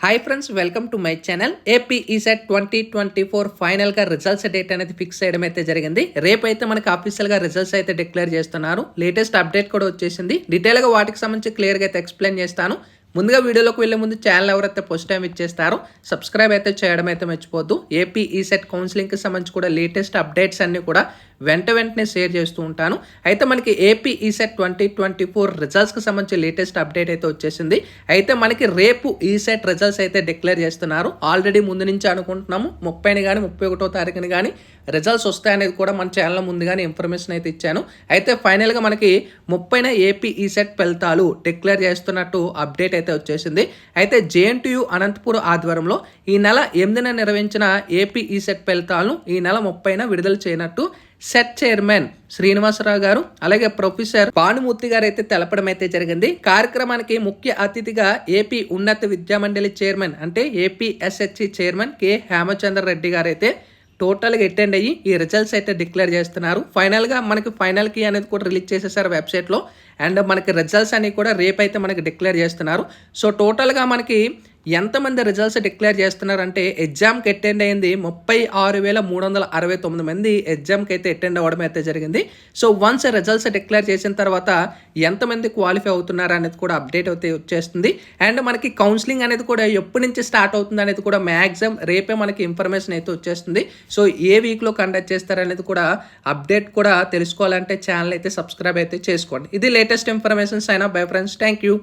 Hi friends, welcome to my channel. AP ECET 2024 ఫైనల్గా results date అనేది fix చేయడం అయితే జరిగింది. రేపైతే మనకి ఆఫీషియల్గా రిజల్ట్స్ అయితే డిక్లేర్ చేస్తున్నారు. లేటెస్ట్ అప్డేట్ కూడా వచ్చేసింది. డీటెయిల్గా వాటికి సంబంధించి క్లియర్గా అయితే ఎక్స్ప్లెయిన్ చేస్తాను. ముందుగా వీడియోలోకి వెళ్ళే ముందు ఛానల్ ఎవరైతే ఫస్ట్ టైం ఇచ్చేస్తారో సబ్స్క్రైబ్ అయితే చేయడం అయితే మర్చిపోద్దు. ఏపీ ఈసెట్ కౌన్సిలింగ్కి సంబంధించి కూడా లేటెస్ట్ అప్డేట్స్ అన్నీ కూడా వెంటనే షేర్ చేస్తూ ఉంటాను. అయితే మనకి ఏపీ ఈసెట్ 2024 రిజల్ట్స్కి సంబంధించి లేటెస్ట్ అప్డేట్ అయితే వచ్చేసింది. అయితే మనకి రేపు ఈసెట్ రిజల్ట్స్ అయితే డిక్లేర్ చేస్తున్నారు. ఆల్రెడీ ముందు నుంచి అనుకుంటున్నాము 30ని కానీ 31వ తారీఖుని కానీ రిజల్ట్స్ వస్తాయనేది కూడా మన ఛానల్లో ముందుగానే ఇన్ఫర్మేషన్ అయితే ఇచ్చాను. అయితే ఫైనల్గా మనకి 30న ఏపీ ఈసెట్ ఫలితాలు డిక్లేర్ చేస్తున్నట్టు అప్డేట్ అయితే వచ్చేసింది. అయితే జేఎన్టీయూ అనంతపురం ఆధ్వర్యంలో ఈ నెల 8న నిర్వహించిన ఏపీ ఈసెట్ ఫలితాలను ఈ నెల 30న విడుదల చేయనట్టు సెట్ చైర్మన్ శ్రీనివాసరావు గారు అలాగే ప్రొఫెసర్ భానుమూర్తి గారు అయితే తెలపడం అయితే జరిగింది. కార్యక్రమానికి ముఖ్య అతిథిగా ఏపీ ఉన్నత విద్యామండలి చైర్మన్ అంటే ఏపీఎస్హెచ్సి చైర్మన్ కె హేమచంద్ర రెడ్డి గారు అయితే టోటల్గా అటెండ్ అయ్యి ఈ రిజల్ట్స్ అయితే డిక్లేర్ చేస్తున్నారు. ఫైనల్గా మనకి ఫైనల్ కీ అనేది కూడా రిలీజ్ చేసేసారు వెబ్సైట్లో. అండ్ మనకి రిజల్ట్స్ అనేవి కూడా రేపైతే మనకి డిక్లేర్ చేస్తున్నారు. సో టోటల్గా మనకి ఎంతమంది రిజల్ట్స్ డిక్లేర్ చేస్తున్నారంటే ఎగ్జామ్కి అటెండ్ అయింది 36,369 మంది ఎగ్జామ్కి అయితే అటెండ్ అవ్వడం అయితే జరిగింది. సో వన్స్ రిజల్ట్స్ డిక్లేర్ చేసిన తర్వాత ఎంతమంది క్వాలిఫై అవుతున్నారు అనేది కూడా అప్డేట్ అయితే వచ్చేస్తుంది. అండ్ మనకి కౌన్సిలింగ్ అనేది కూడా ఎప్పటి నుంచి స్టార్ట్ అవుతుంది అనేది కూడా మ్యాక్సిమం రేపే మనకి ఇన్ఫర్మేషన్ అయితే వచ్చేస్తుంది. సో ఏ వీక్లో కండక్ట్ చేస్తారనేది కూడా అప్డేట్ కూడా తెలుసుకోవాలంటే ఛానల్ అయితే సబ్స్క్రైబ్ అయితే చేసుకోండి. ఇది latest information. Sign up bye friends. Thank you.